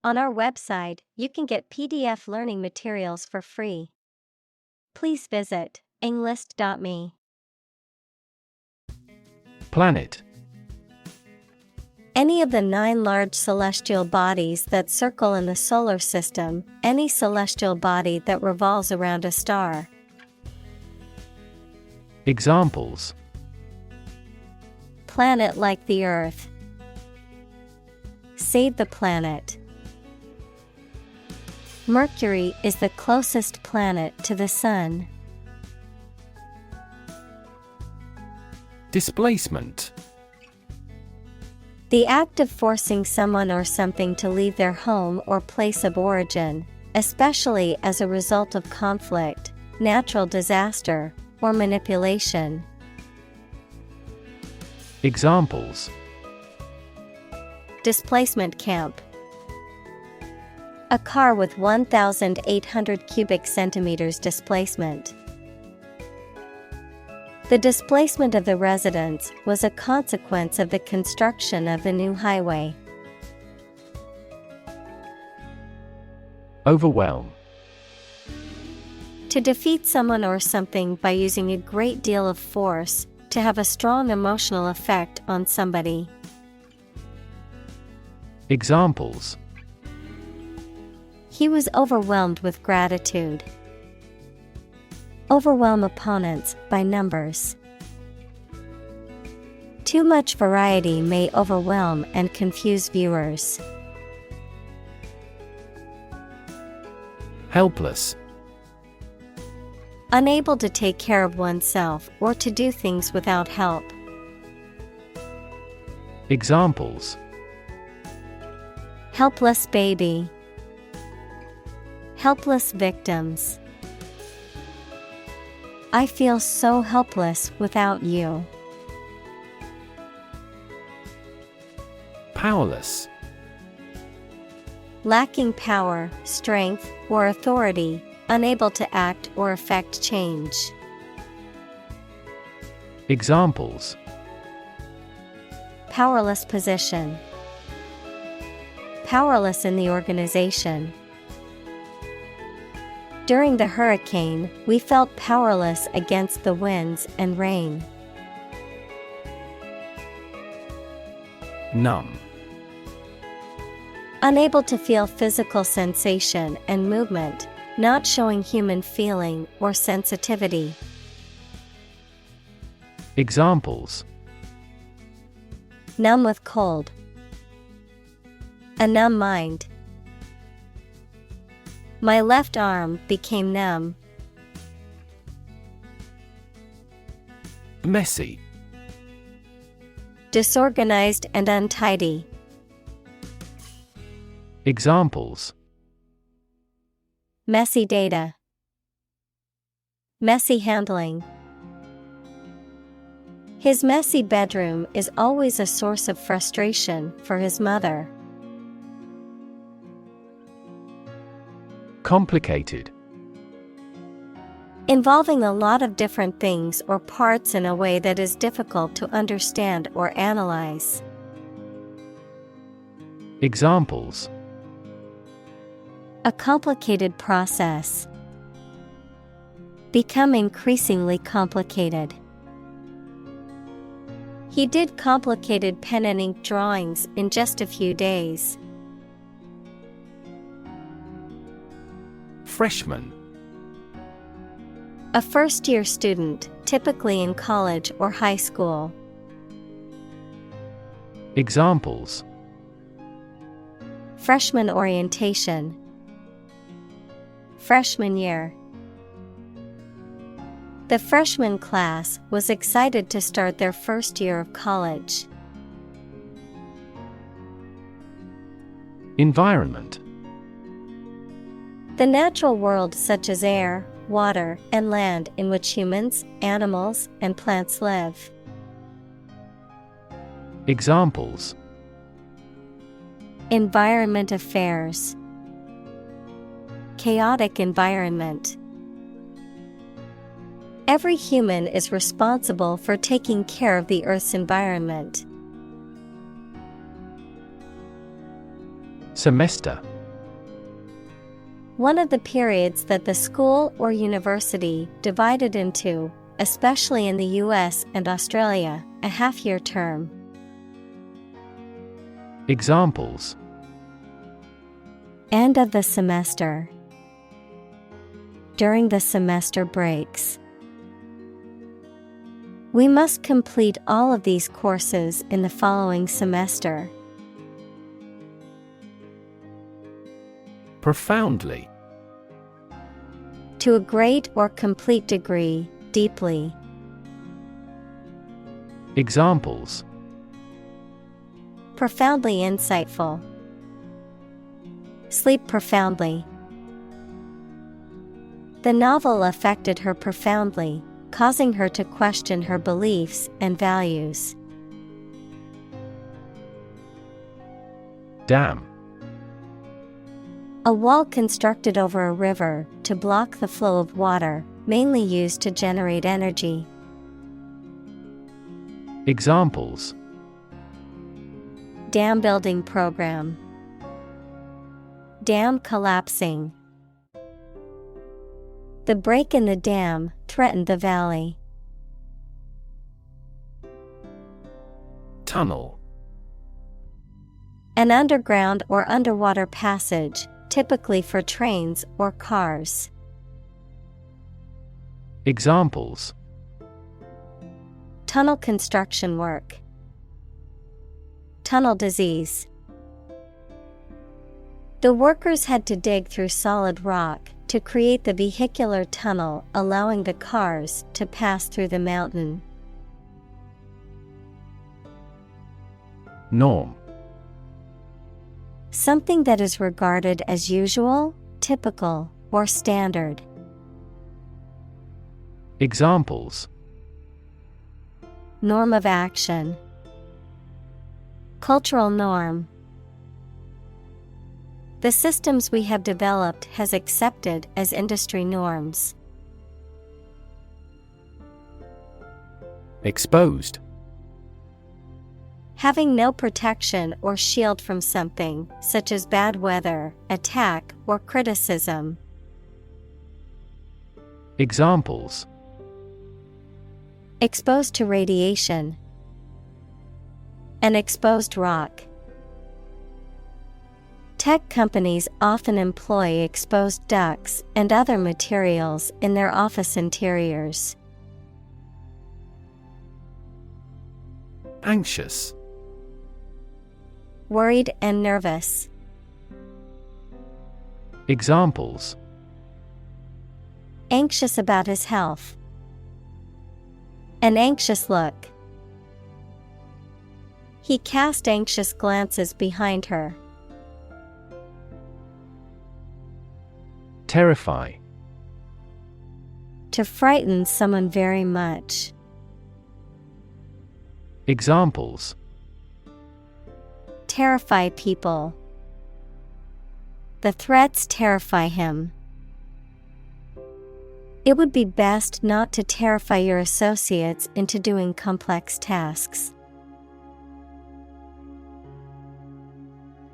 On our website, you can get PDF learning materials for free. Please visit englist.me. Planet. Any of the 9 large celestial bodies that circle in the solar system, any celestial body that revolves around a star. Examples: Planet like the Earth. Save the planet. Mercury is the closest planet to the Sun. Displacement. The act of forcing someone or something to leave their home or place of origin, especially as a result of conflict, natural disaster, or manipulation. Examples: Displacement camp. A car with 1,800 cubic centimeters displacement. The displacement of the residents was a consequence of the construction of the new highway. Overwhelm. To defeat someone or something by using a great deal of force, to have a strong emotional effect on somebody. Examples: He was overwhelmed with gratitude. Overwhelm opponents by numbers. Too much variety may overwhelm and confuse viewers. Helpless. Unable to take care of oneself or to do things without help. Examples: Helpless baby. Helpless victims. I feel so helpless without you. Powerless. Lacking power, strength, or authority, unable to act or effect change. Examples: Powerless position. Powerless in the organization. During the hurricane, we felt powerless against the winds and rain. Numb. Unable to feel physical sensation and movement, not showing human feeling or sensitivity. Examples: Numb with cold. A numb mind. My left arm became numb. Messy. Disorganized and untidy. Examples: Messy data. Messy handling. His messy bedroom is always a source of frustration for his mother. Complicated. Involving a lot of different things or parts in a way that is difficult to understand or analyze. Examples: A complicated process. Become increasingly complicated. He did complicated pen and ink drawings in just a few days. Freshman. A first-year student, typically in college or high school. Examples: Freshman orientation. Freshman year. The freshman class was excited to start their first year of college. Environment. The natural world such as air, water, and land in which humans, animals, and plants live. Examples: Environment affairs. Chaotic environment. Every human is responsible for taking care of the Earth's environment. Semester. One of the periods that the school or university divided into, especially in the US and Australia, a half-year term. Examples: End of the semester. During the semester breaks. We must complete all of these courses in the following semester. Profoundly. To a great or complete degree, deeply. Examples: Profoundly insightful. Sleep profoundly. The novel affected her profoundly, causing her to question her beliefs and values. Dam. A wall constructed over a river to block the flow of water, mainly used to generate energy. Examples: Dam building program. Dam collapsing. The break in the dam threatened the valley. Tunnel. An underground or underwater passage, typically for trains or cars. Examples: Tunnel construction work. Tunnel disease. The workers had to dig through solid rock to create the vehicular tunnel, allowing the cars to pass through the mountain. Norm. Something that is regarded as usual, typical, or standard. Examples: Norm of action. Cultural norm. The systems we have developed has accepted as industry norms. Exposed. Having no protection or shield from something, such as bad weather, attack, or criticism. Examples: Exposed to radiation. An exposed rock. Tech companies often employ exposed ducts and other materials in their office interiors. Anxious. Worried and nervous. Examples: Anxious about his health. An anxious look. He cast anxious glances behind her. Terrify. To frighten someone very much. Examples: Terrify people. The threats terrify him. It would be best not to terrify your associates into doing complex tasks.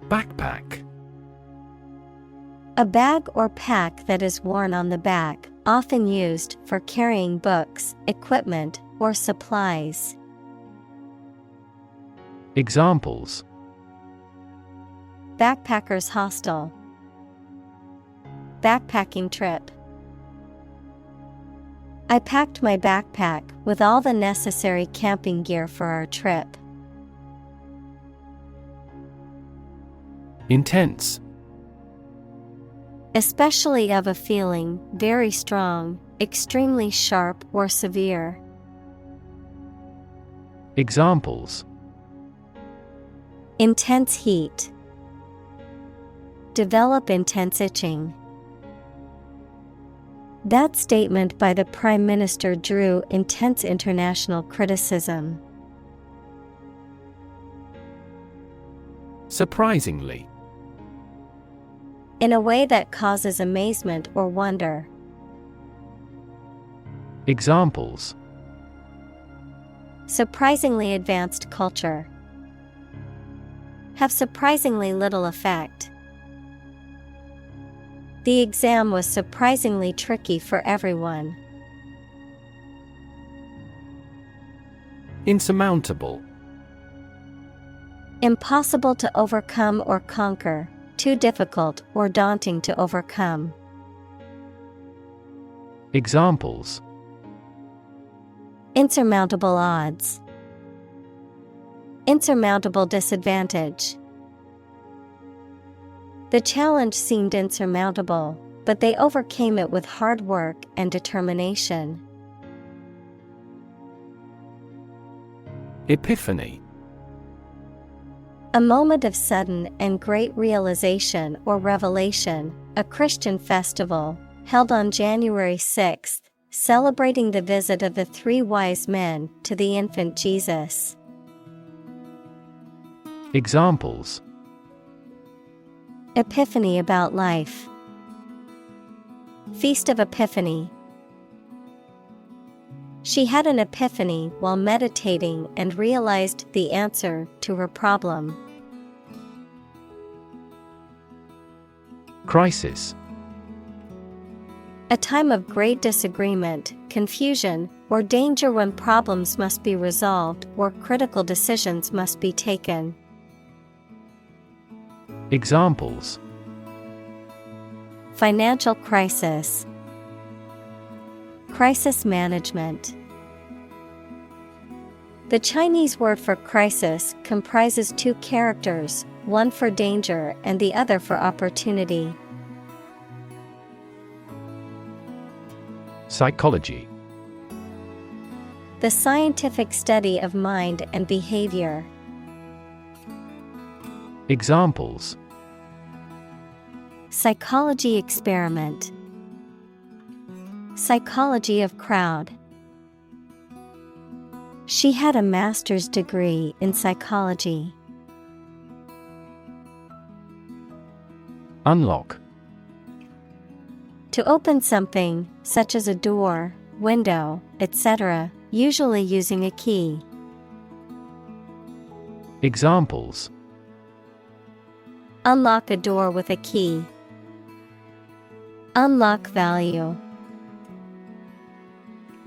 Backpack. A bag or pack that is worn on the back, often used for carrying books, equipment, or supplies. Examples: Backpackers hostel. Backpacking trip. I packed my backpack with all the necessary camping gear for our trip. Intense. Especially of a feeling very strong, extremely sharp or severe. Examples: Intense heat. Develop intense itching. That statement by the Prime Minister drew intense international criticism. Surprisingly. In a way that causes amazement or wonder. Examples: Surprisingly advanced culture. Have surprisingly little effect. The exam was surprisingly tricky for everyone. Insurmountable. Impossible to overcome or conquer, too difficult or daunting to overcome. Examples: Insurmountable odds. Insurmountable disadvantage. The challenge seemed insurmountable, but they overcame it with hard work and determination. Epiphany. A moment of sudden and great realization or revelation, a Christian festival, held on January 6th, celebrating the visit of the three wise men to the infant Jesus. Examples: Epiphany about life. Feast of Epiphany. She had an epiphany while meditating and realized the answer to her problem. Crisis. A time of great disagreement, confusion, or danger when problems must be resolved or critical decisions must be taken. Examples: Financial crisis. Crisis management. The Chinese word for crisis comprises two characters, one for danger and the other for opportunity. Psychology. The scientific study of mind and behavior. Examples: Psychology experiment. Psychology of crowd. She had a master's degree in psychology. Unlock. To open something, such as a door, window, etc., usually using a key. Examples: Unlock a door with a key. Unlock value.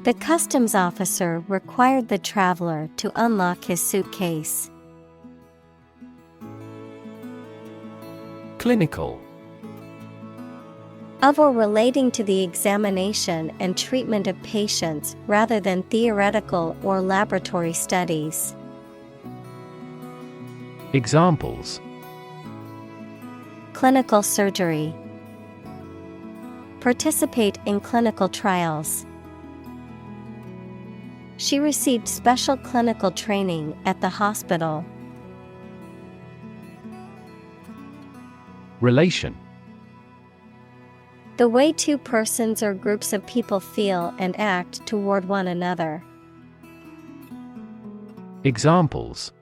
The customs officer required the traveler to unlock his suitcase. Clinical. Of or relating to the examination and treatment of patients rather than theoretical or laboratory studies. Examples: Clinical surgery. Participate in clinical trials. She received special clinical training at the hospital. Relation. The way two persons or groups of people feel and act toward one another. Examples: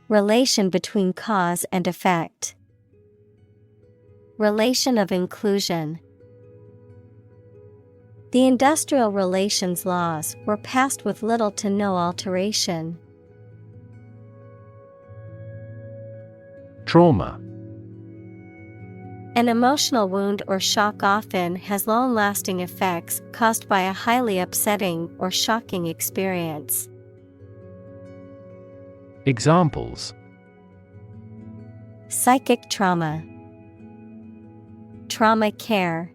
Relation between cause and effect. Relation of inclusion. The industrial relations laws were passed with little to no alteration. Trauma. An emotional wound or shock often has long-lasting effects caused by a highly upsetting or shocking experience. Examples: Psychic trauma. Trauma care.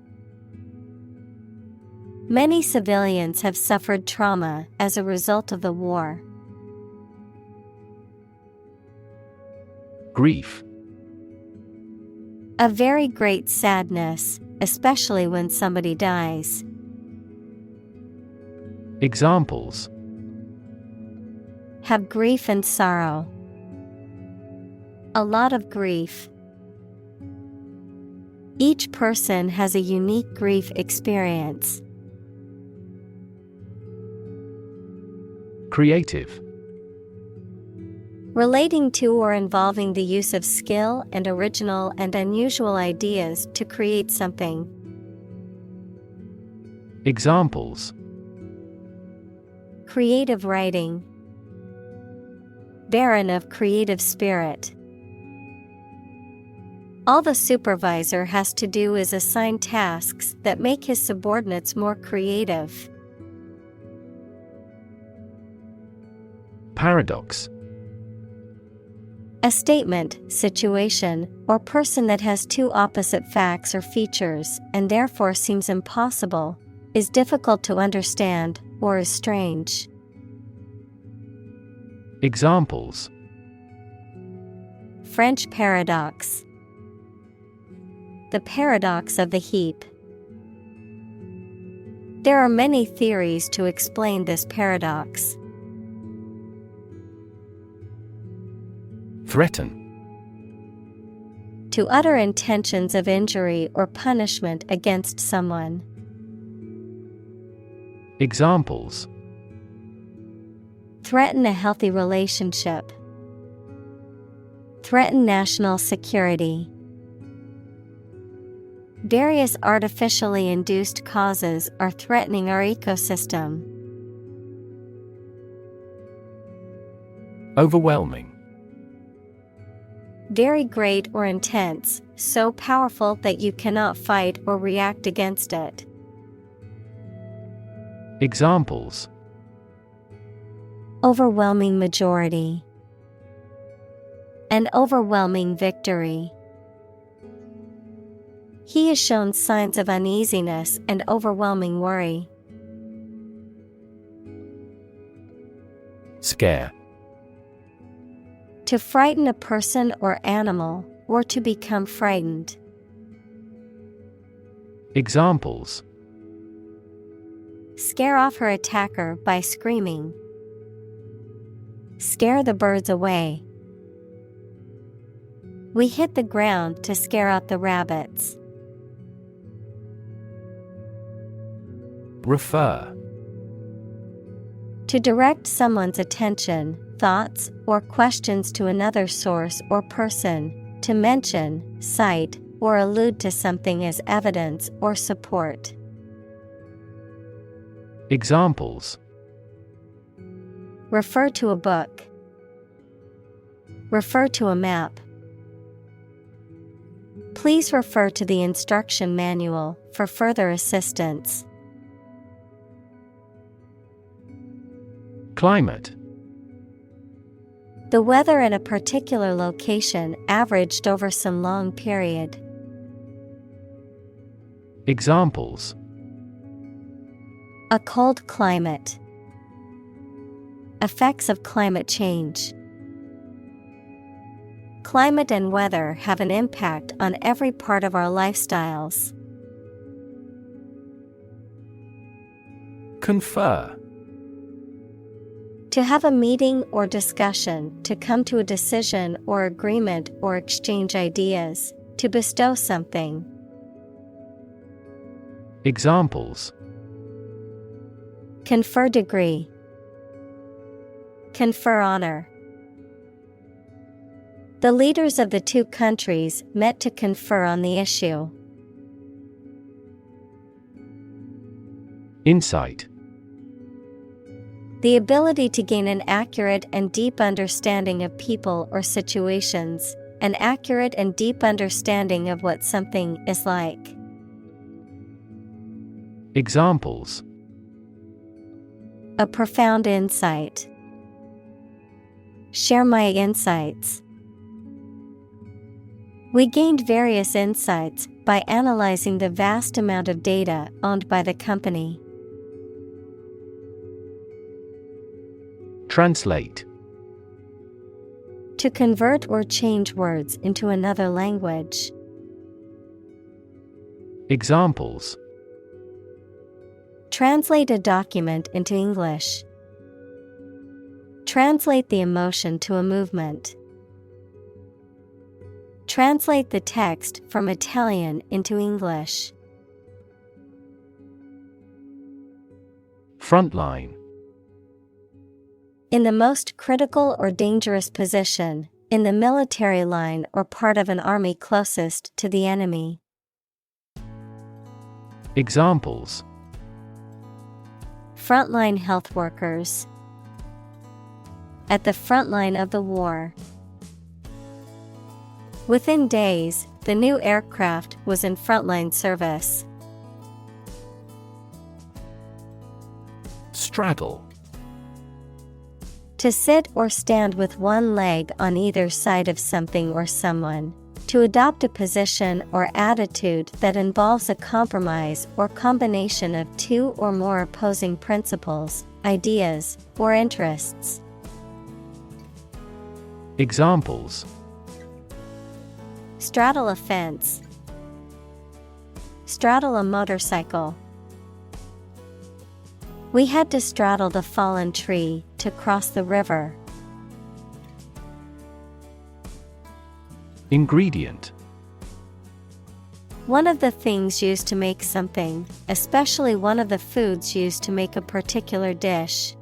Many civilians have suffered trauma as a result of the war. Grief. A very great sadness, especially when somebody dies. Examples: Have grief and sorrow. A lot of grief. Each person has a unique grief experience. Creative. Relating to or involving the use of skill and original and unusual ideas to create something. Examples: Creative writing. Barren of creative spirit. All the supervisor has to do is assign tasks that make his subordinates more creative. Paradox. A statement, situation, or person that has two opposite facts or features and therefore seems impossible, is difficult to understand, or is strange. Examples: French paradox. The paradox of the heap. There are many theories to explain this paradox. Threaten. To utter intentions of injury or punishment against someone. Examples: Threaten a healthy relationship. Threaten national security. Various artificially induced causes are threatening our ecosystem. Overwhelming. Very great or intense, so powerful that you cannot fight or react against it. Examples: Overwhelming majority. An overwhelming victory. He has shown signs of uneasiness and overwhelming worry. Scare. To frighten a person or animal, or to become frightened. Examples: Scare off her attacker by screaming. Scare the birds away. We hit the ground to scare out the rabbits. Refer. To direct someone's attention, thoughts, or questions to another source or person, to mention, cite, or allude to something as evidence or support. Examples: Refer to a book. Refer to a map. Please refer to the instruction manual for further assistance. Climate. The weather in a particular location averaged over some long period. Examples: A cold climate. Effects of climate change. Climate and weather have an impact on every part of our lifestyles. Confer. To have a meeting or discussion, to come to a decision or agreement or exchange ideas, to bestow something. Examples: Confer degree. Confer honor. The leaders of the two countries met to confer on the issue. Insight. The ability to gain an accurate and deep understanding of people or situations, an accurate and deep understanding of what something is like. Examples: A profound insight. Share my insights. We gained various insights by analyzing the vast amount of data owned by the company. Translate. To convert or change words into another language. Examples: Translate a document into English. Translate the emotion to a movement. Translate the text from Italian into English. Frontline. In the most critical or dangerous position, in the military line or part of an army closest to the enemy. Examples: Frontline health workers. At the front line of the war. Within days, The new aircraft was in frontline service. Straddle. To sit or stand with one leg on either side of something or someone. To adopt a position or attitude that involves a compromise or combination of two or more opposing principles, ideas, or interests. Examples: straddle a fence, straddle a motorcycle. We had to straddle the fallen tree to cross the river. Ingredient. One of the things used to make something, especially one of the foods used to make a particular dish.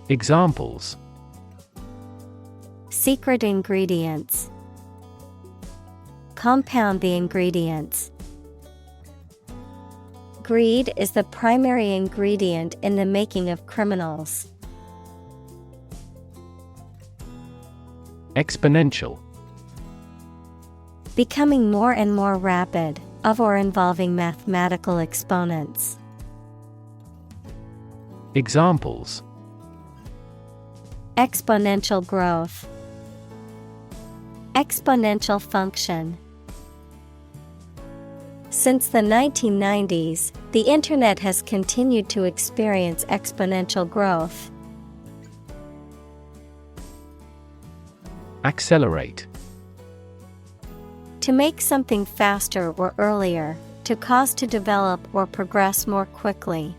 Examples: secret ingredients. Compound the ingredients. Greed is the primary ingredient in the making of criminals. Exponential. Becoming more and more rapid, of or involving mathematical exponents. Examples: exponential growth. Exponential function. Since the 1990s, the Internet has continued to experience exponential growth. Accelerate. To make something faster or earlier, to cause to develop or progress more quickly.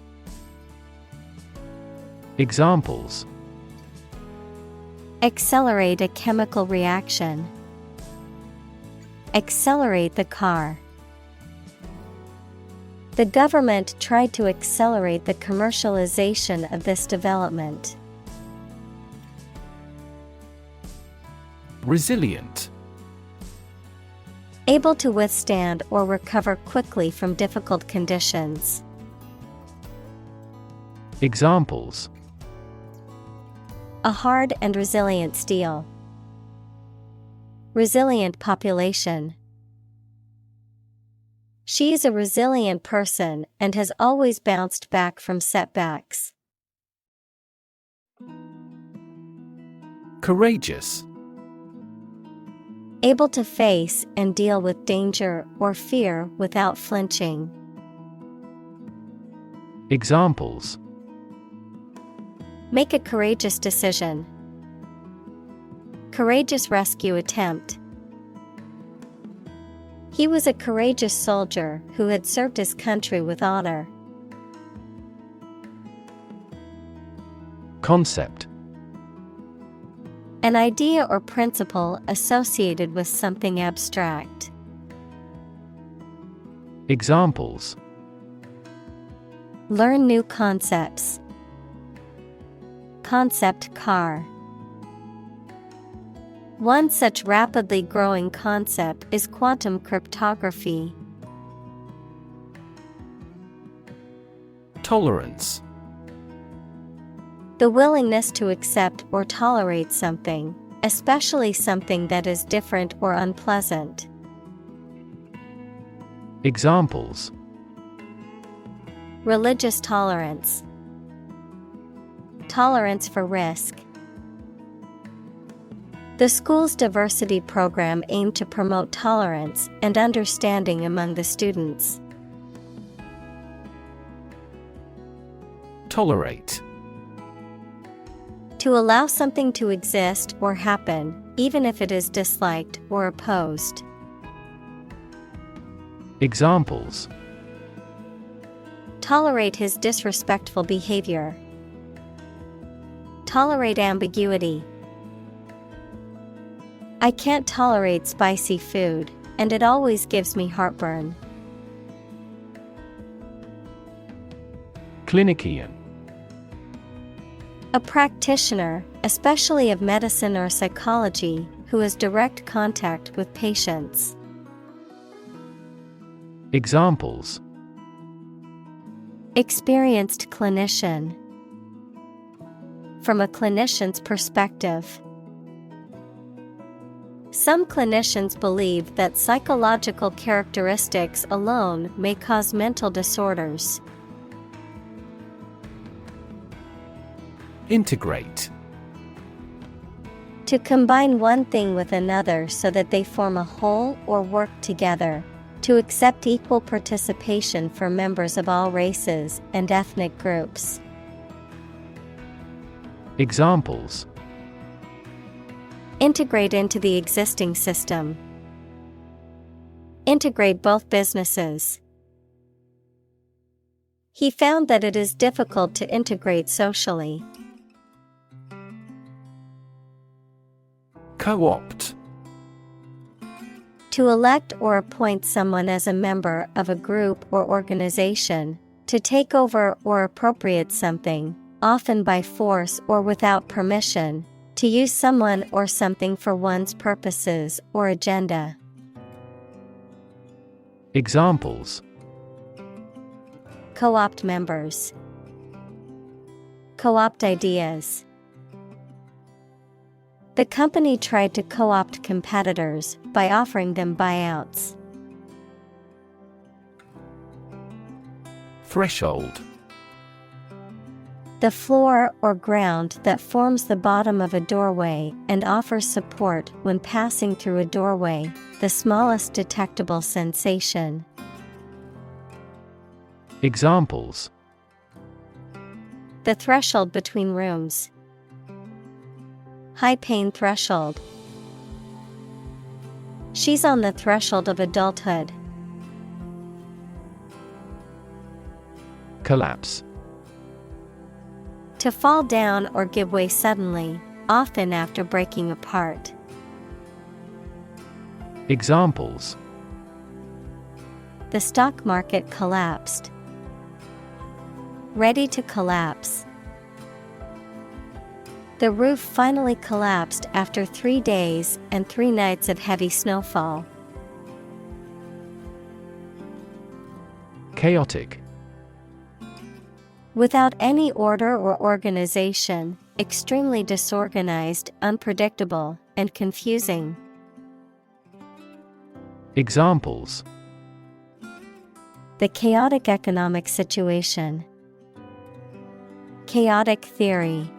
Examples: accelerate a chemical reaction. Accelerate the car. The government tried to accelerate the commercialization of this development. Resilient. Able to withstand or recover quickly from difficult conditions. Examples: a hard and resilient steel. Resilient population. She is a resilient person and has always bounced back from setbacks. Courageous. Able to face and deal with danger or fear without flinching. Examples: make a courageous decision. Courageous rescue attempt. He was a courageous soldier who had served his country with honor. Concept. An idea or principle associated with something abstract. Examples: learn new concepts. Concept car. One such rapidly growing concept is quantum cryptography. Tolerance. The willingness to accept or tolerate something, especially something that is different or unpleasant. Examples: religious tolerance. Tolerance for risk. The school's diversity program aimed to promote tolerance and understanding among the students. Tolerate. To allow something to exist or happen, even if it is disliked or opposed. Examples: tolerate his disrespectful behavior. Tolerate ambiguity. I can't tolerate spicy food, and it always gives me heartburn. Clinician. A practitioner, especially of medicine or psychology, who has direct contact with patients. Examples: experienced clinician. From a clinician's perspective. Some clinicians believe that psychological characteristics alone may cause mental disorders. Integrate. To combine one thing with another so that they form a whole or work together. To accept equal participation for members of all races and ethnic groups. Examples: integrate into the existing system. Integrate both businesses. He found that it is difficult to integrate socially. Co-opt. To elect or appoint someone as a member of a group or organization, to take over or appropriate something, often by force or without permission, to use someone or something for one's purposes or agenda. Examples: co-opt members. Co-opt ideas. The company tried to co-opt competitors by offering them buyouts. Threshold. The floor or ground that forms the bottom of a doorway and offers support when passing through a doorway, the smallest detectable sensation. Examples: the threshold between rooms. High pain threshold. She's on the threshold of adulthood. Collapse. To fall down or give way suddenly, often after breaking apart. Examples: the stock market collapsed. Ready to collapse. The roof finally collapsed after 3 days and 3 nights of heavy snowfall. Chaotic. Without any order or organization, extremely disorganized, unpredictable, and confusing. Examples: the chaotic economic situation. Chaotic theory.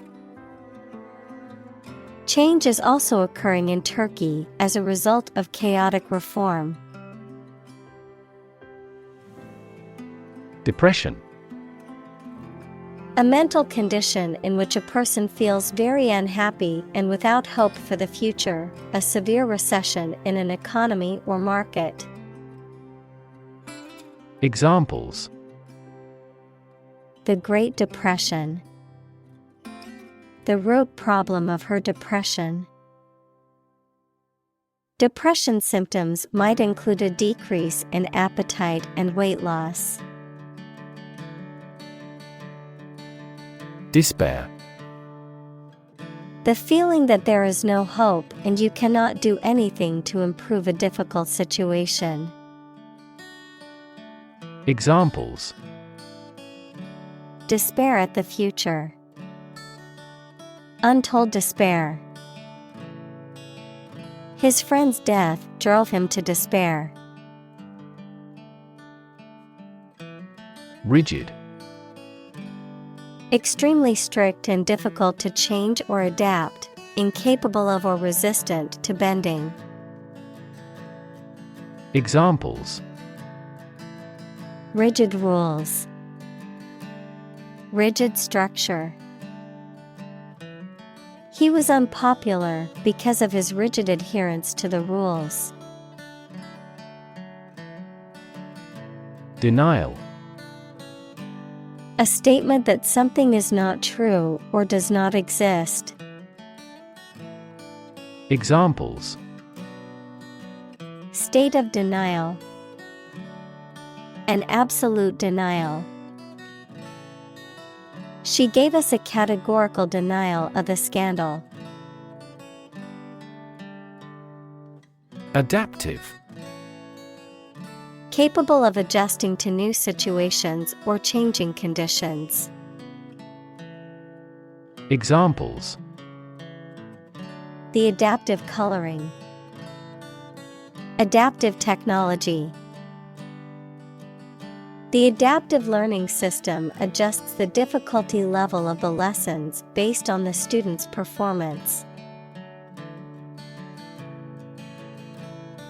Change is also occurring in Turkey as a result of chaotic reform. Depression. A mental condition in which a person feels very unhappy and without hope for the future, a severe recession in an economy or market. Examples: the Great Depression. The root problem of her depression. Depression symptoms might include a decrease in appetite and weight loss. Despair. The feeling that there is no hope and you cannot do anything to improve a difficult situation. Examples: despair at the future. Untold despair. His friend's death drove him to despair. Rigid. Extremely strict and difficult to change or adapt, incapable of or resistant to bending. Examples: rigid rules. Rigid structure. He was unpopular because of his rigid adherence to the rules. Denial. A statement that something is not true or does not exist. Examples: state of denial. An absolute denial. She gave us a categorical denial of the scandal. Adaptive. Capable of adjusting to new situations or changing conditions. Examples: the adaptive coloring. Adaptive technology. The adaptive learning system adjusts the difficulty level of the lessons based on the student's performance.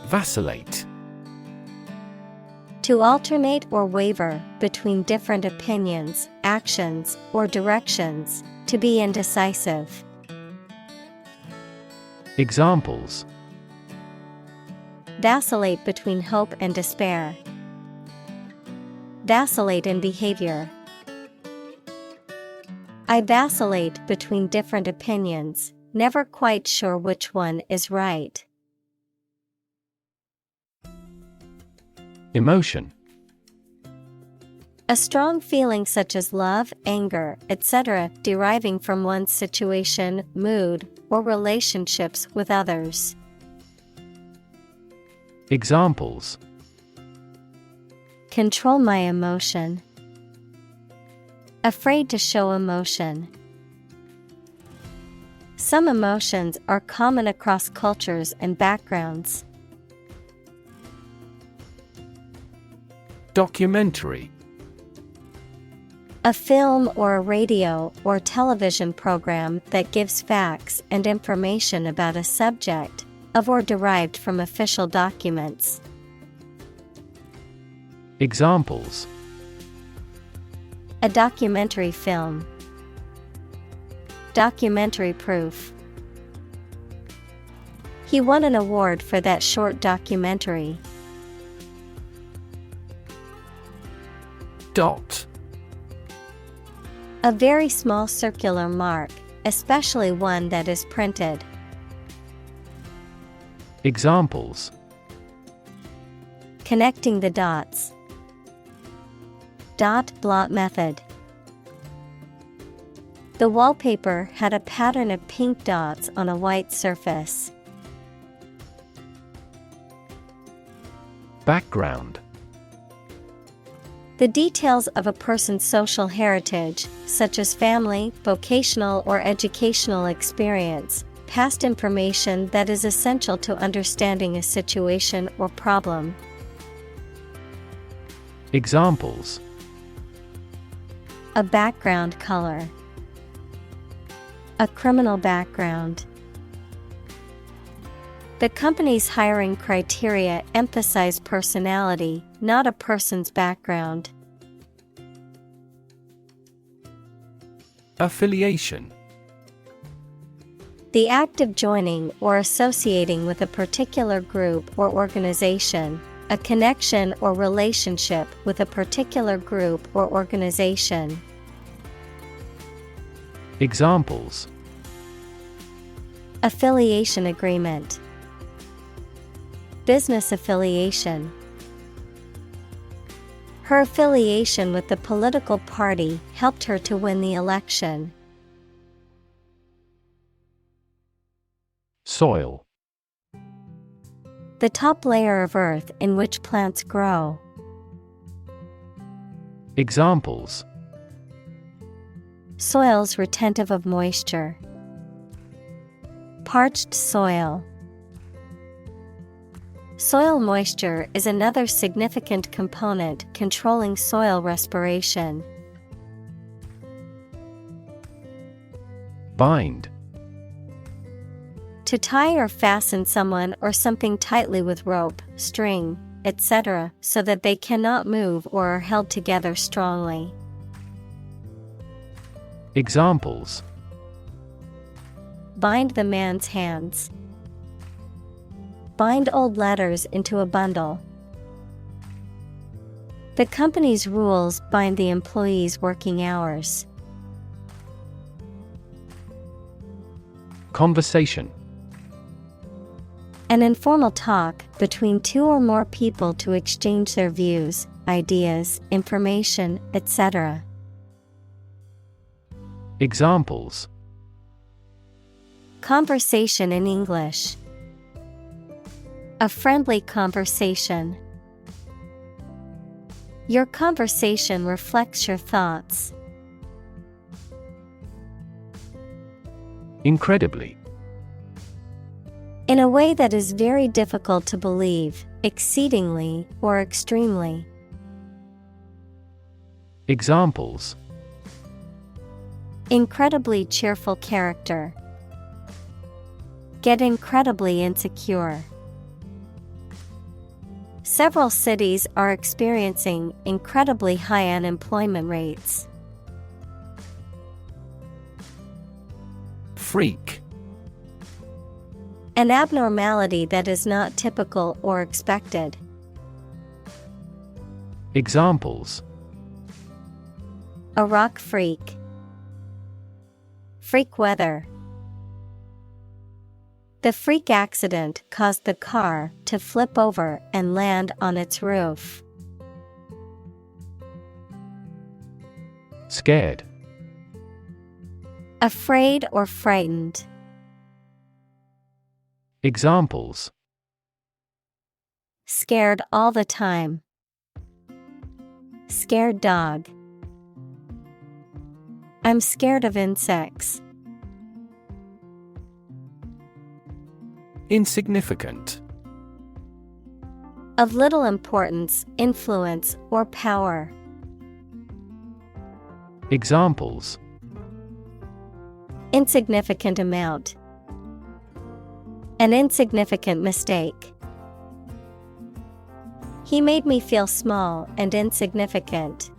Vacillate. To alternate or waver between different opinions, actions, or directions, to be indecisive. Examples: Vacillate between hope and despair. Vacillate in behavior. I vacillate between different opinions, never quite sure which one is right. Emotion. A strong feeling such as love, anger, etc., deriving from one's situation, mood, or relationships with others. Examples: Control my emotion. Afraid to show emotion. Some emotions are common across cultures and backgrounds. Documentary. A film or a radio or television program that gives facts and information about a subject, of or derived from official documents. Examples: A documentary film. Documentary proof. He won an award for that short documentary. Dot. A very small circular mark, especially one that is printed. Examples: Connecting the dots. Dot blot method. The wallpaper had a pattern of pink dots on a white surface. Background. The details of a person's social heritage, such as family, vocational or educational experience, past information that is essential to understanding a situation or problem. Examples: A background color. A criminal background. The company's hiring criteria emphasize personality, not a person's background. Affiliation. The act of joining or associating with a particular group or organization, a connection or relationship with a particular group or organization. Examples: Affiliation agreement. Business affiliation. Her affiliation with the political party helped her to win the election. Soil. The top layer of earth in which plants grow. Examples: Soils retentive of moisture. Parched soil. Soil moisture is another significant component controlling soil respiration. Bind. To tie or fasten someone or something tightly with rope, string, etc., so that they cannot move or are held together strongly. Examples: Bind the man's hands. Bind old letters into a bundle. The company's rules bind the employees' working hours. Conversation. An informal talk between two or more people to exchange their views, ideas, information, etc. Examples: Conversation in English. A friendly conversation. Your conversation reflects your thoughts. Incredibly. In a way that is very difficult to believe, exceedingly or extremely. Examples: Incredibly cheerful character. Get incredibly insecure. Several cities are experiencing incredibly high unemployment rates. Freak. An abnormality that is not typical or expected. Examples: A rock freak. Freak weather. The freak accident caused the car to flip over and land on its roof. Scared. Afraid or frightened. Examples: Scared all the time. Scared dog. I'm scared of insects. Insignificant. Of little importance, influence, or power. Examples: Insignificant amount. An insignificant mistake. He made me feel small and insignificant.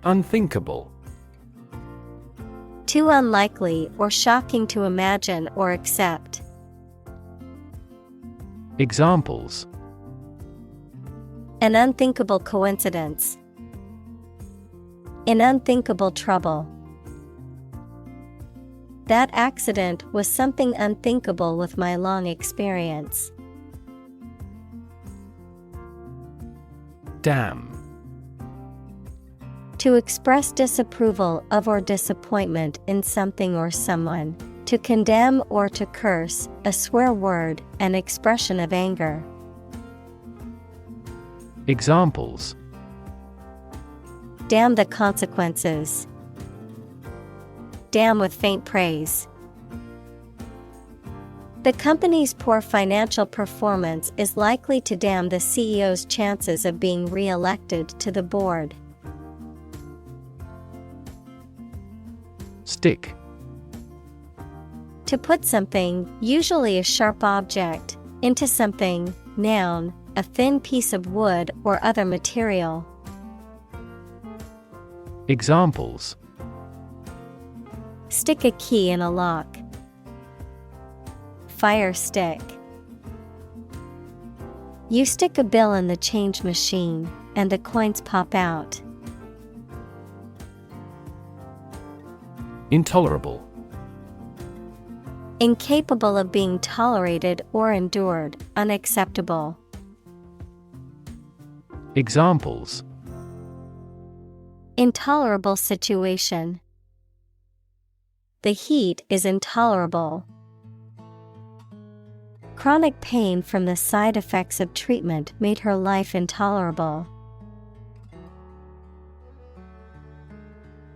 Unthinkable. Too unlikely or shocking to imagine or accept. Examples: An unthinkable coincidence. In unthinkable trouble. That accident was something unthinkable with my long experience. Damn. To express disapproval of or disappointment in something or someone. To condemn or to curse, a swear word, an expression of anger. Examples: Damn the consequences. Damn with faint praise. The company's poor financial performance is likely to damn the CEO's chances of being re-elected to the board. Stick. To put something, usually a sharp object, into something, noun, a thin piece of wood or other material. Examples: Stick a key in a lock. Fire stick. You stick a bill in the change machine, and the coins pop out. Intolerable. Incapable of being tolerated or endured, unacceptable. Examples: Intolerable situation. The heat is intolerable. Chronic pain from the side effects of treatment made her life intolerable.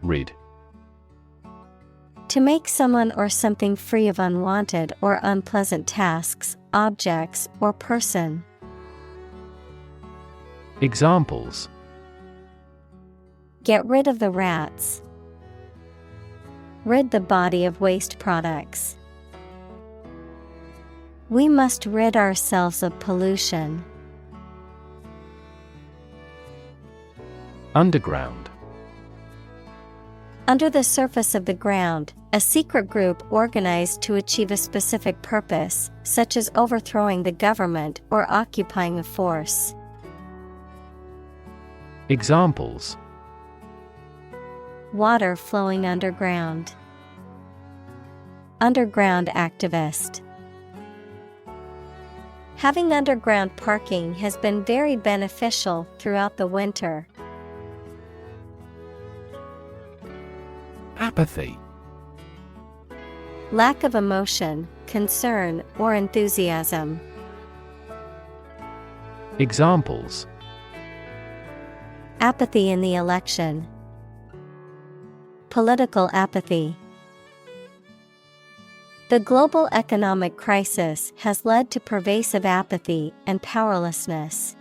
Rid. To make someone or something free of unwanted or unpleasant tasks, objects, or person. Examples: Get rid of the rats. Rid the body of waste products. We must rid ourselves of pollution. Underground. Under the surface of the ground, a secret group organized to achieve a specific purpose, such as overthrowing the government or occupying a force. Examples: Water flowing underground. Underground activist. Having underground parking has been very beneficial throughout the winter. Apathy. Lack of emotion, concern, or enthusiasm. Examples: Apathy in the election. Political apathy. The global economic crisis has led to pervasive apathy and powerlessness.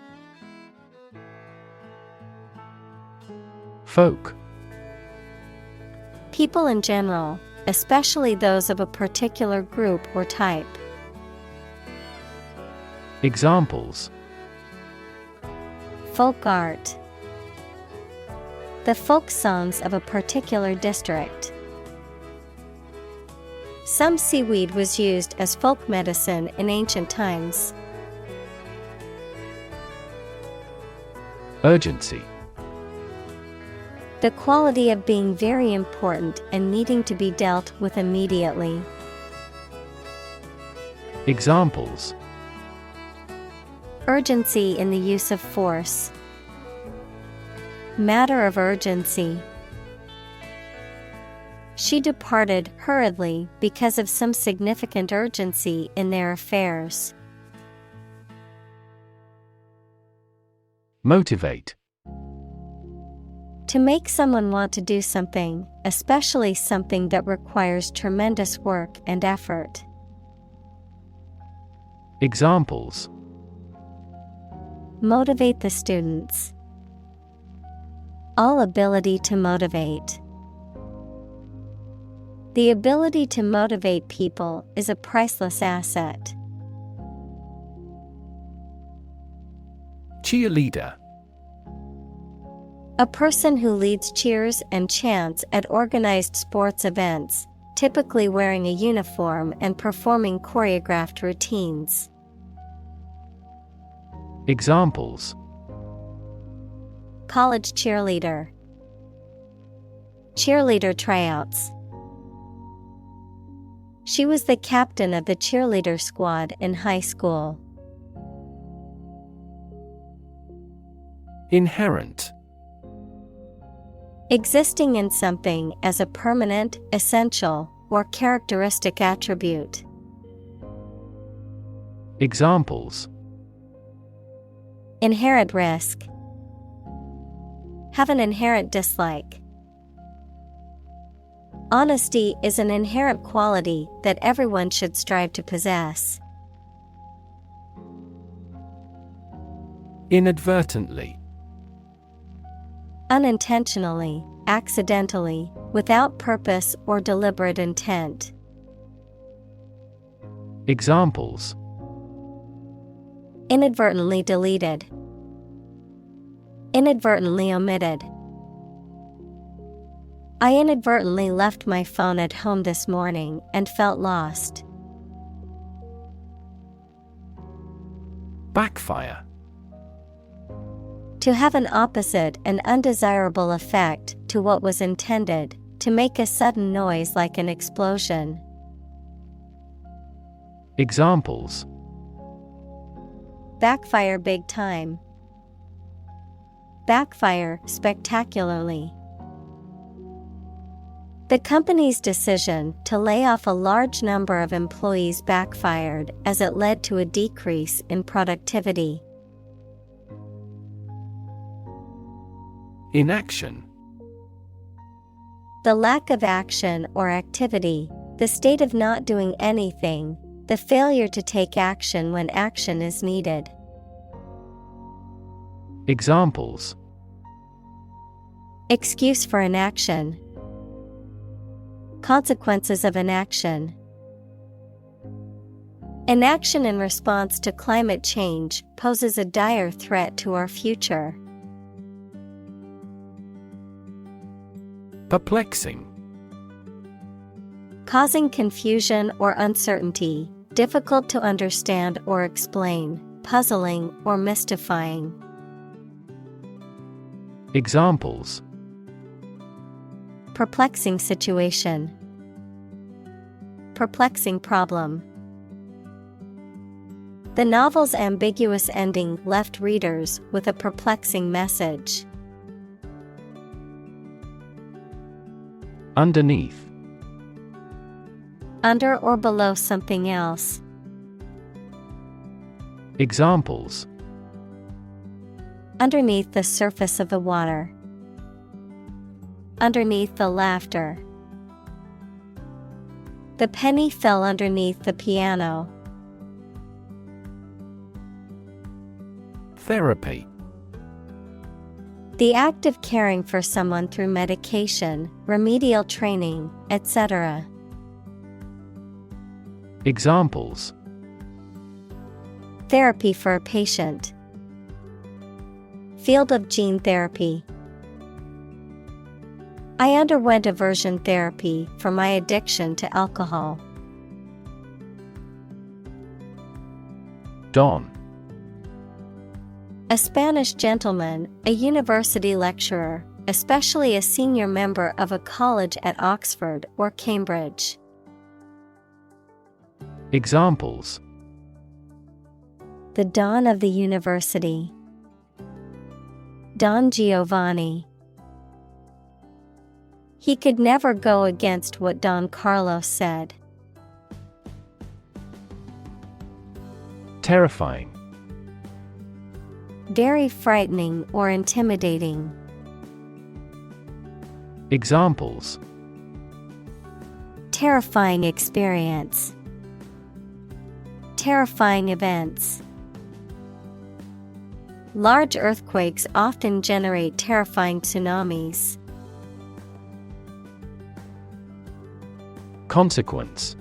Folk. People in general, especially those of a particular group or type. Examples: Folk art. The folk songs of a particular district. Some seaweed was used as folk medicine in ancient times. Urgency. The quality of being very important and needing to be dealt with immediately. Examples: Urgency in the use of force. Matter of urgency. She departed hurriedly because of some significant urgency in their affairs. Motivate. To make someone want to do something, especially something that requires tremendous work and effort. Examples: Motivate the students. All ability to motivate. The ability to motivate people is a priceless asset. Cheerleader. A person who leads cheers and chants at organized sports events, typically wearing a uniform and performing choreographed routines. Examples: College cheerleader. Cheerleader tryouts. She was the captain of the cheerleader squad in high school. Inherent. Existing in something as a permanent, essential, or characteristic attribute. Examples: Inherent risk. Have an inherent dislike. Honesty is an inherent quality that everyone should strive to possess. Inadvertently. Unintentionally, accidentally, without purpose or deliberate intent. Examples: Inadvertently deleted. Inadvertently omitted. I inadvertently left my phone at home this morning and felt lost. Backfire. To have an opposite and undesirable effect to what was intended, to make a sudden noise like an explosion. Examples: Backfire big time. Backfire spectacularly. The company's decision to lay off a large number of employees backfired as it led to a decrease in productivity. Inaction. The lack of action or activity, the state of not doing anything, the failure to take action when action is needed. Examples: Excuse for inaction. Consequences of inaction. Inaction in response to climate change poses a dire threat to our future. Perplexing. Causing confusion or uncertainty, difficult to understand or explain, puzzling or mystifying. Examples: Perplexing situation. Perplexing problem. The novel's ambiguous ending left readers with a perplexing message. Underneath. Under or below something else. Examples: Underneath the surface of the water. Underneath the laughter. The penny fell underneath the piano. Therapy. The act of caring for someone through medication, remedial training, etc. Examples: Therapy for a patient. Field of gene therapy. I underwent aversion therapy for my addiction to alcohol. Don. A Spanish gentleman, a university lecturer, especially a senior member of a college at Oxford or Cambridge. Examples: The Don of the University. Don Giovanni. He could never go against what Don Carlos said. Terrifying. Very frightening or intimidating. Examples: Terrifying experience. Terrifying events. Large earthquakes often generate terrifying tsunamis. Consequence.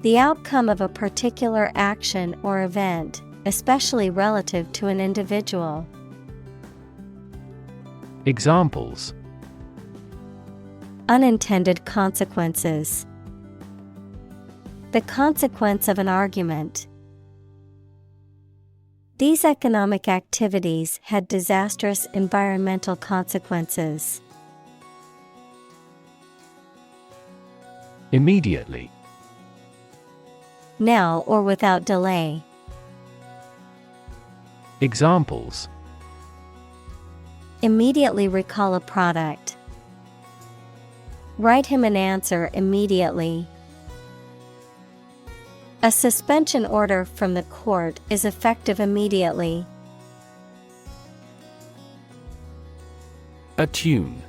The outcome of a particular action or event, especially relative to an individual. Examples: Unintended consequences. The consequence of an argument. These economic activities had disastrous environmental consequences. Immediately. Now or without delay. Examples: Immediately recall a product. Write him an answer immediately. A suspension order from the court is effective immediately. Attune.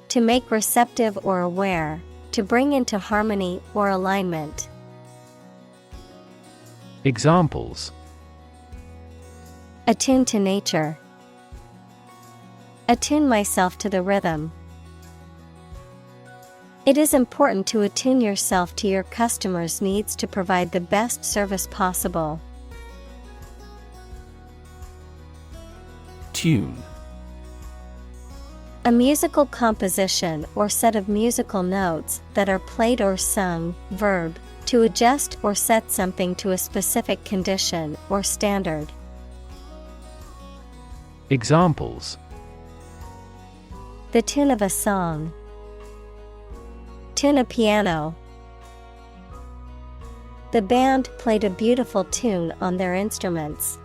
To make receptive or aware, to bring into harmony or alignment. Examples: Attune to nature. Attune myself to the rhythm. It is important to attune yourself to your customers' needs to provide the best service possible. Tune. A musical composition or set of musical notes that are played or sung. Verb, to adjust or set something to a specific condition or standard. Examples: The tune of a song. Tune a piano. The band played a beautiful tune on their instruments.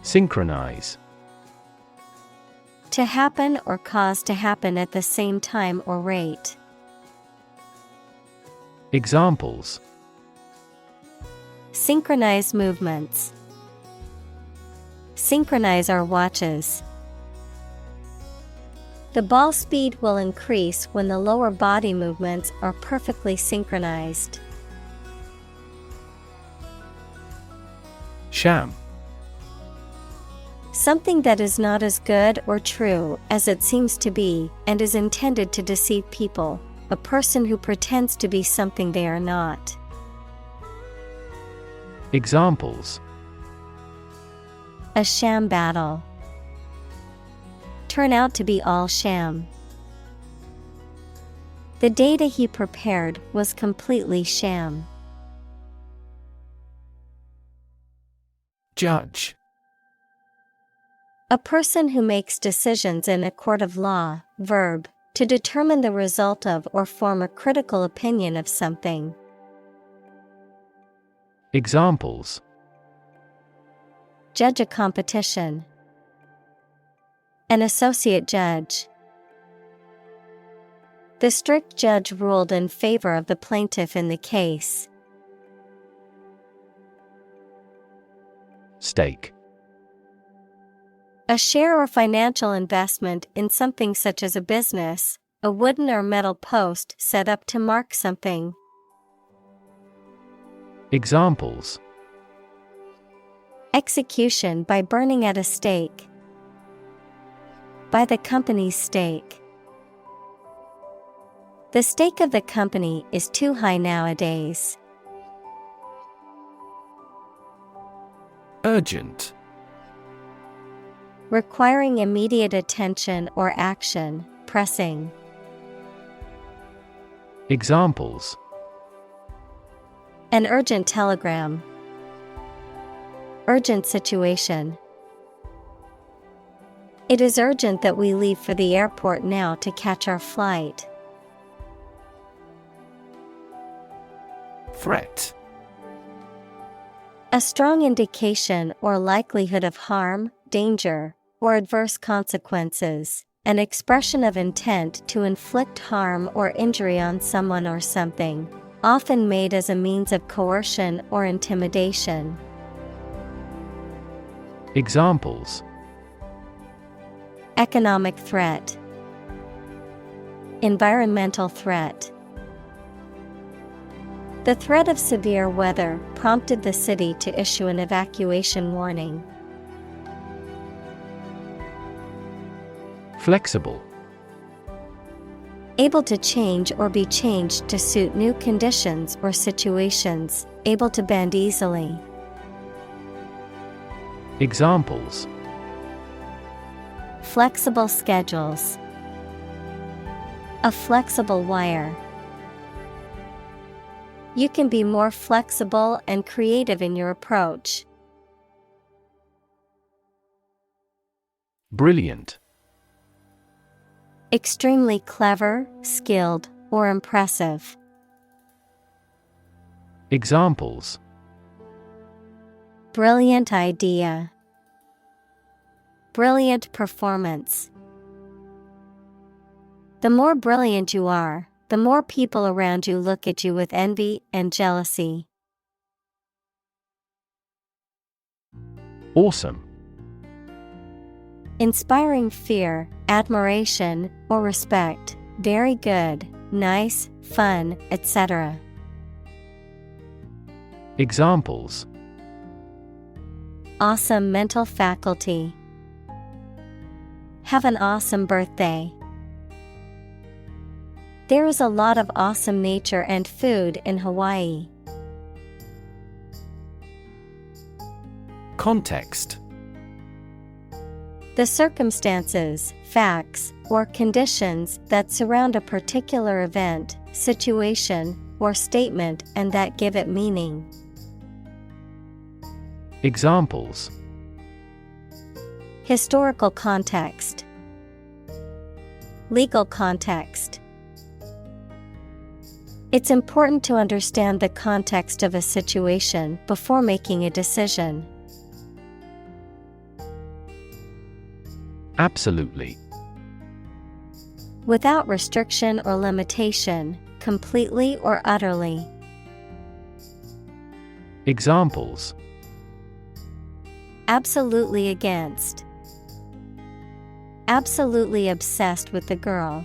Synchronize. To happen or cause to happen at the same time or rate. Examples: Synchronize movements. Synchronize our watches. The ball speed will increase when the lower body movements are perfectly synchronized. Sham. Something that is not as good or true as it seems to be and is intended to deceive people. A person who pretends to be something they are not. Examples: A sham battle. Turn out to be all sham. The data he prepared was completely sham. Judge. A person who makes decisions in a court of law. Verb, to determine the result of or form a critical opinion of something. Examples: Judge a competition. An associate judge. The strict judge ruled in favor of the plaintiff in the case. Stake. A share or financial investment in something such as a business, a wooden or metal post set up to mark something. Examples: Execution by burning at a stake. By the company's stake. The stake of the company is too high nowadays. Urgent. Requiring immediate attention or action, pressing. Examples: An urgent telegram. Urgent situation. It is urgent that we leave for the airport now to catch our flight. Threat. A strong indication or likelihood of harm, danger, or adverse consequences. An expression of intent to inflict harm or injury on someone or something, often made as a means of coercion or intimidation. Examples: Economic threat. Environmental threat. The threat of severe weather prompted the city to issue an evacuation warning. Flexible. Able to change or be changed to suit new conditions or situations, able to bend easily. Examples: Flexible schedules. A flexible wire. You can be more flexible and creative in your approach. Brilliant. Extremely clever, skilled, or impressive. Examples: Brilliant idea. Brilliant performance. The more brilliant you are, the more people around you look at you with envy and jealousy. Awesome. Inspiring fear, admiration, or respect. Very good, nice, fun, etc. Examples: Awesome mental faculty. Have an awesome birthday. There is a lot of awesome nature and food in Hawaii. Context. The circumstances, facts, or conditions that surround a particular event, situation, or statement and that give it meaning. Examples: Historical context. Legal context. It's important to understand the context of a situation before making a decision. Absolutely. Without restriction or limitation, completely or utterly. Examples: Absolutely against. Absolutely obsessed with the girl.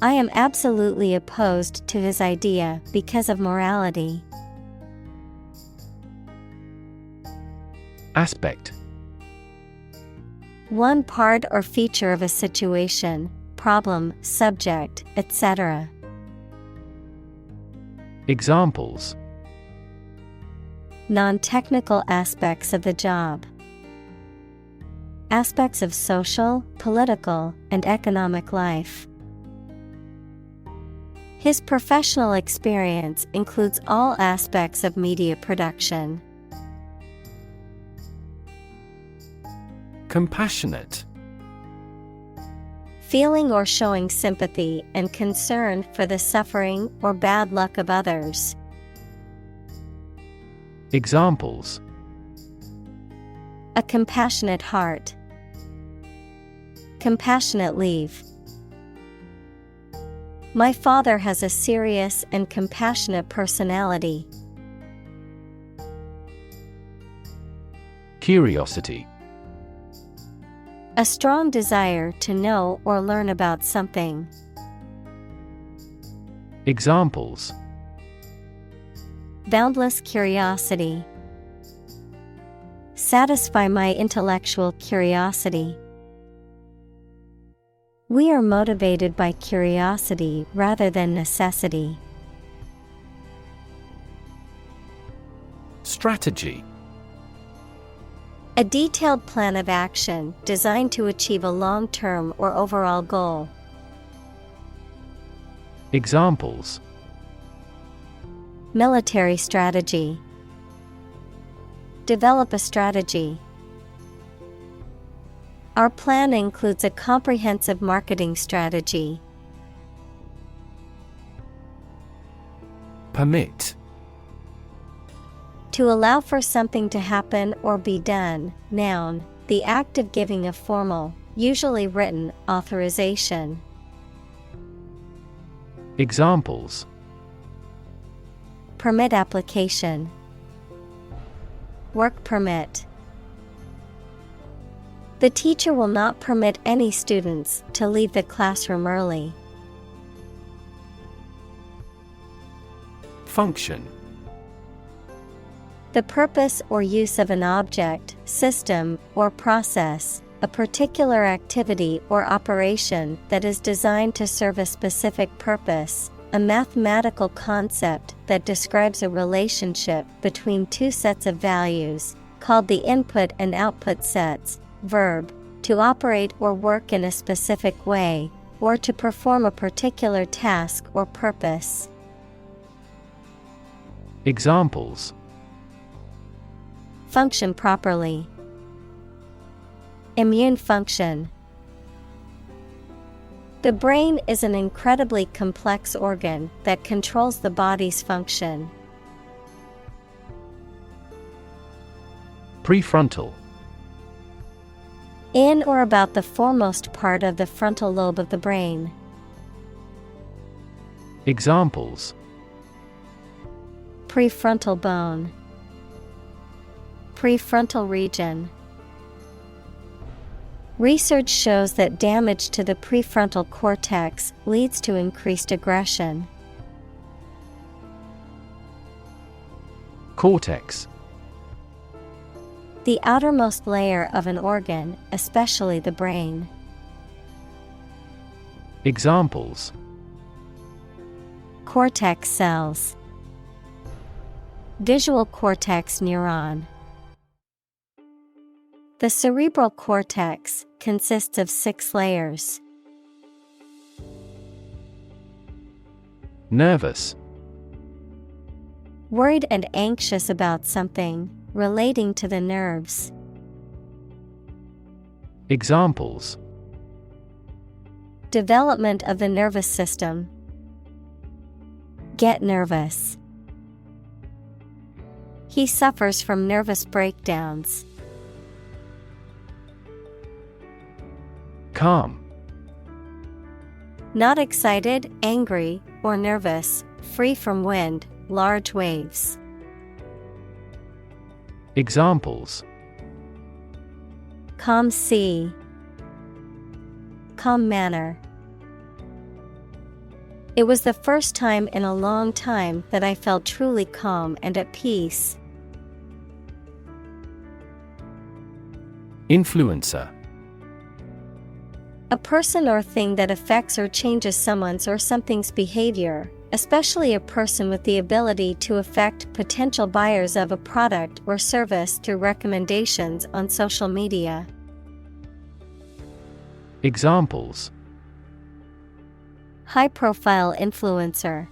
I am absolutely opposed to his idea because of morality. Aspect. One part or feature of a situation, problem, subject, etc. Examples: Non-technical aspects of the job. Aspects of social, political, and economic life. His professional experience includes all aspects of media production. Compassionate. Feeling or showing sympathy and concern for the suffering or bad luck of others. Examples: A compassionate heart. Compassionate leave. My father has a serious and compassionate personality. Curiosity. A strong desire to know or learn about something. Examples: Boundless curiosity. Satisfy my intellectual curiosity. We are motivated by curiosity rather than necessity. Strategy: A detailed plan of action designed to achieve a long-term or overall goal. Examples: Military strategy. Develop a strategy. Our plan includes a comprehensive marketing strategy. Permit: To allow for something to happen or be done. Noun, the act of giving a formal, usually written, authorization. Examples: Permit application. Work permit. The teacher will not permit any students to leave the classroom early. Function: The purpose or use of an object, system, or process, a particular activity or operation that is designed to serve a specific purpose, a mathematical concept that describes a relationship between two sets of values, called the input and output sets. Verb, to operate or work in a specific way, or to perform a particular task or purpose. Examples: Function properly. Immune function. The brain is an incredibly complex organ that controls the body's function. Prefrontal: In or about the foremost part of the frontal lobe of the brain. Examples: Prefrontal bone. Prefrontal region. Research shows that damage to the prefrontal cortex leads to increased aggression. Cortex: The outermost layer of an organ, especially the brain. Examples: Cortex cells. Visual cortex neuron. The cerebral cortex consists of 6 layers. Nervous: Worried and anxious about something, relating to the nerves. Examples: Development of the nervous system. Get nervous. He suffers from nervous breakdowns. Calm: Not excited, angry, or nervous, free from wind, large waves. Examples: Calm sea. Calm manner. It was the first time in a long time that I felt truly calm and at peace. Influencer: A person or thing that affects or changes someone's or something's behavior, especially a person with the ability to affect potential buyers of a product or service through recommendations on social media. Examples: High-profile influencer.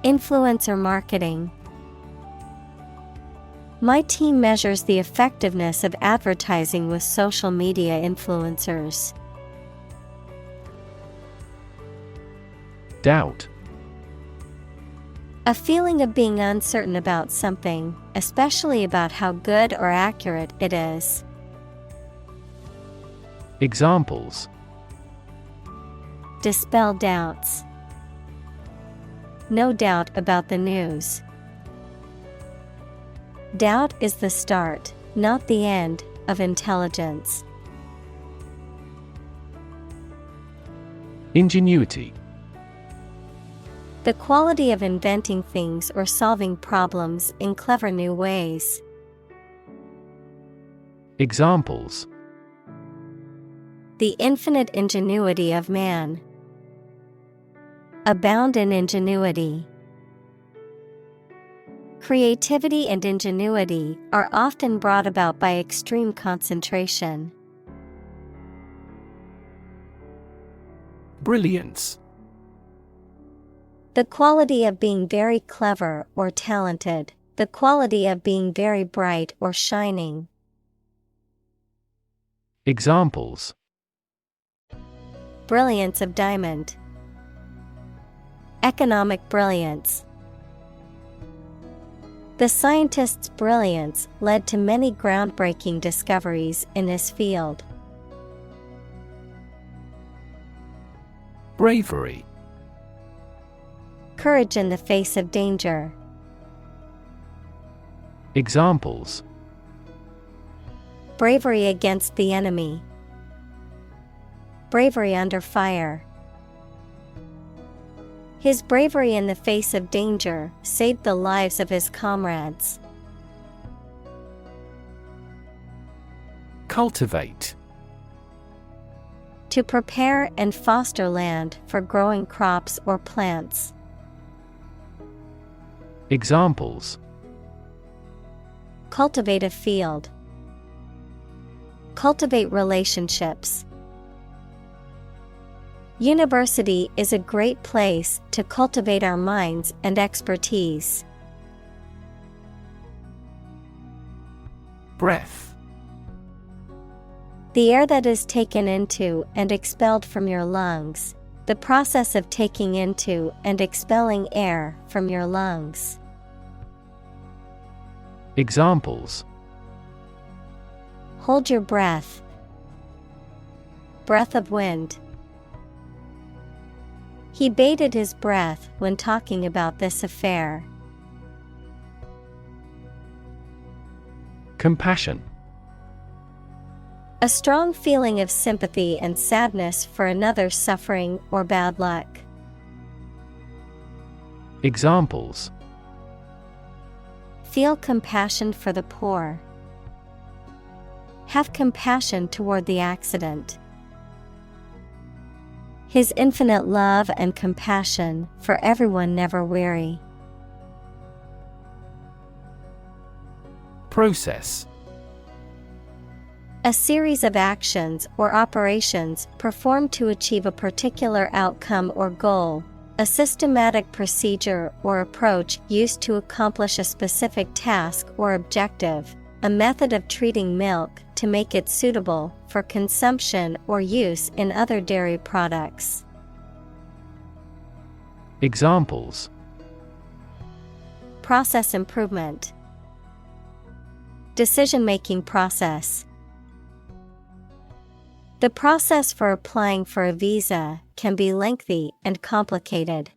Influencer marketing. My team measures the effectiveness of advertising with social media influencers. Doubt: A feeling of being uncertain about something, especially about how good or accurate it is. Examples: Dispel doubts. No doubt about the news. Doubt is the start, not the end, of intelligence. Ingenuity. The quality of inventing things or solving problems in clever new ways. Examples: The infinite ingenuity of man. Abound in ingenuity. Creativity and ingenuity are often brought about by extreme concentration. Brilliance. The quality of being very clever or talented. The quality of being very bright or shining. Examples: Brilliance of diamond. Economic brilliance. The scientist's brilliance led to many groundbreaking discoveries in this field. Bravery. Courage in the face of danger. Examples: Bravery against the enemy. Bravery under fire. His bravery in the face of danger saved the lives of his comrades. Cultivate. To prepare and foster land for growing crops or plants. Examples: Cultivate a field. Cultivate relationships. University is a great place to cultivate our minds and expertise. Breath. The air that is taken into and expelled from your lungs. The process of taking into and expelling air from your lungs. Examples: Hold your breath. Breath of wind. He bated his breath when talking about this affair. Compassion. A strong feeling of sympathy and sadness for another's suffering or bad luck. Examples: Feel compassion for the poor. Have compassion toward the accident. His infinite love and compassion for everyone never weary. Process. A series of actions or operations performed to achieve a particular outcome or goal. A systematic procedure or approach used to accomplish a specific task or objective. A method of treating milk to make it suitable for consumption or use in other dairy products. Examples: Process improvement. Decision-making process. The process for applying for a visa can be lengthy and complicated.